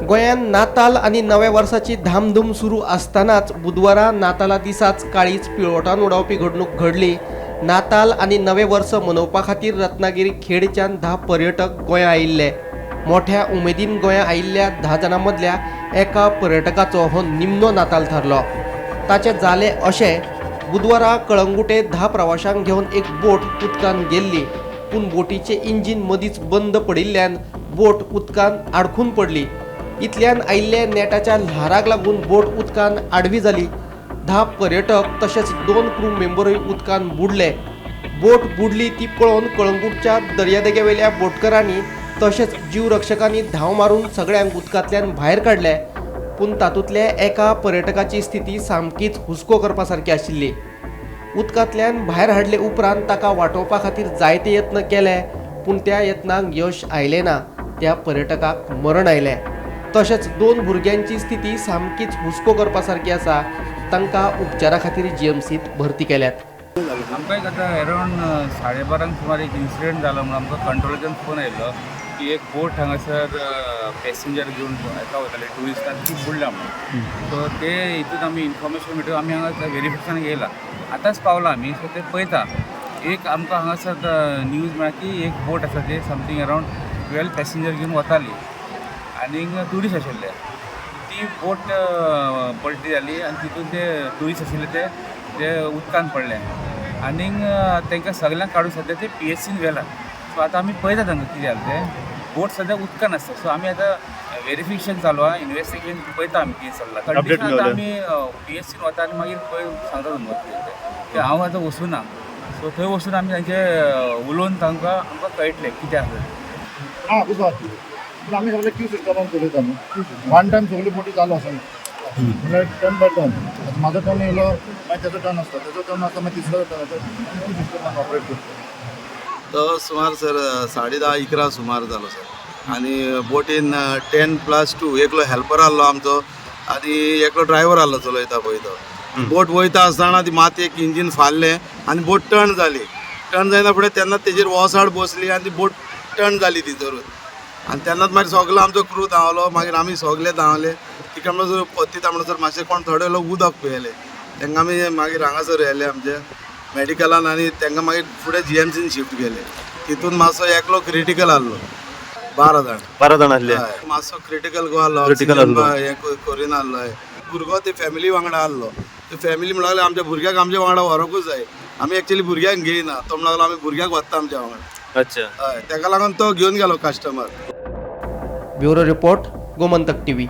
गोंयात नाताल आणि नव्या वर्साची धामधूम सुरू असतानाच बुधवारा नाताला दिसाच काळीच पिळवटान उडावपी घडणूक घडली। नाताल आणि नवे वर्स मनोवपा खातीर रत्नागिरी खेडच्यान 10 पर्यटक गोंया आयिल्ले। मोठ्या उमेदीन गोंया आयिल्ल्या 10 जाणां मदल्या एका पर्यटकाचो हो निमणो नाताल थारलो। ताचे जाले अशें बुधवारा कळंगुटे 10 प्रवाशांक घेवन एक बोट उदकान गेल्ली, पूण बोटीचें इंजीन मदींच बंद पडिल्ल्यान बोट उदकान आडखून पडली। इतल्यान आयिल्ल्या नेटाच्या ल्हाराक लागून बोट उदकान आडवी जाली। 10 पर्यटक तशेंच 2 क्रू मेंबरूय उदकान बुडले। बोट बुडली ती पळोवन कळंगूटच्या दर्यादेगेवेल्या बोटकारांनी तशेंच जीव रक्षकांनी धांव मारून सगळ्यांक उदकांतल्यान भायर काडले, पूण तातूंतल्या एका पर्यटकाची स्थिती सामकीच हुस्को करपा सारकी आशिल्ली। उदकांतल्यान भायर हाडले उपरांत ताका वाटावपा खातीर जायते यत्न केले, पूण त्या यत्नांक यश आयलें ना। त्या पर्यटकाक मरण आयलें। तशेंच 2 भुरग्यांची स्थिती सामकीच हुस्को करपा सारकी आसा। तांकां उपचारा खातीर जीएमसीत भरती केल्यात। आमकां एक आतां अरावंड 12:30 सुमार एक इन्सिडेंट जालो म्हणून आमकां कंट्रोलाच्यान फोन आयलो की एक बोट हांगासर पॅसेंजर घेवन येता वयताले ट्युरिस्टांक ती बुडल्या म्हणून। सो ते हितून आमी इन्फॉर्मेशन मेळटून आमी हांगा व्हेरिफिकेशन येयला, आतांच पावला आमी। सो ते पळयता एक आमकां हांगासर न्यूज मेळ्ळा की एक बोट आसा ते समथींग अरावंड 12 पॅसेंजर घेवन वताली आनीक ट्युरिस्ट आशिल्ले। ती बोट पलटी जाली आनी तितून ते ट्युरिस्ट आशिल्ले ते उदकान पडले आनीक तांकां सगळ्यांक काडून सद्या ते PHCन व्हेला। सो आतां आमी पळयता तांकां कितें जालें तें। बोट सद्या उदकान आसता। सो आमी आतां व्हेरिफिकेशन चालू आहा, इन्वेस्टिगेशन पळयता आमी कितें चल्लां। कंडिशन आतां आमी PHCन वता आनी मागीर पळय सांगता तुमकां ते हांव आतां वचूना। सो थंय वचून आमी तांचे उलोवन तांकां आमकां कळटलें कितें आसा। आम्ही सगळे क्यू सिस्टमान चलयता न्हू, वन टायम सगळ्यो बोटी चालू आसा म्हणल्यार टर्न बाय टर्न। म्हाजो टर्न येयलो मागीर तेजो टर्न आसता, तेजो टर्न आसता मागीर तिसरो टर्न क्यू सिस्टमान ऑपरेट करता। तो सुमार सर 10:30-11 सुमार जालो सर। आनी बोटीन 10+2 एकलो हेल्पर आहलो आमचो आनी एकलो ड्रायव्हर आहलो चलयता पळय तो। बोट वयता आसतना ती मातयेक इंजीन फाल्लें आनी बोट टर्न जाली। टर्न जायना फुडें तेन्ना तेजेर वोसाड बसली आनी ती बोट टर्न जाली ती धरून। आनी तेन्नाच मागीर सगलो आमचो क्रू धांवलो, मागीर आमी सगळे धांवले। तिका म्हणसर पत्तीता म्हणसर मातशें कोण थोडे लोक उदक पियेले, तांकां आमी मागीर हांगासर व्हेले आमचे मॅडिकलान आनी तांकां मागीर फुडें GMCन शिफ्ट केले। तितून मातसो एकलो क्रिटिकल आहलो, 12 जाण आहले। मातसो क्रिटिकल गो आहलो, हे करिना आहलो। भुरगो ते फॅमिली वांगडा आहलो। ते फॅमिली म्हणून लागले आमच्या भुरग्याक आमच्या वांगडा व्हरोंकूच जाय। आमी एक्चुअली भुरग्यांक घेयना, तो म्हणून लागलो आमी भुरग्याक व्हरता आमच्या वांगडा। अच्छा, हय, ताका लागून तो घेवन गेलो customer. Bureau report, Gomantak TV।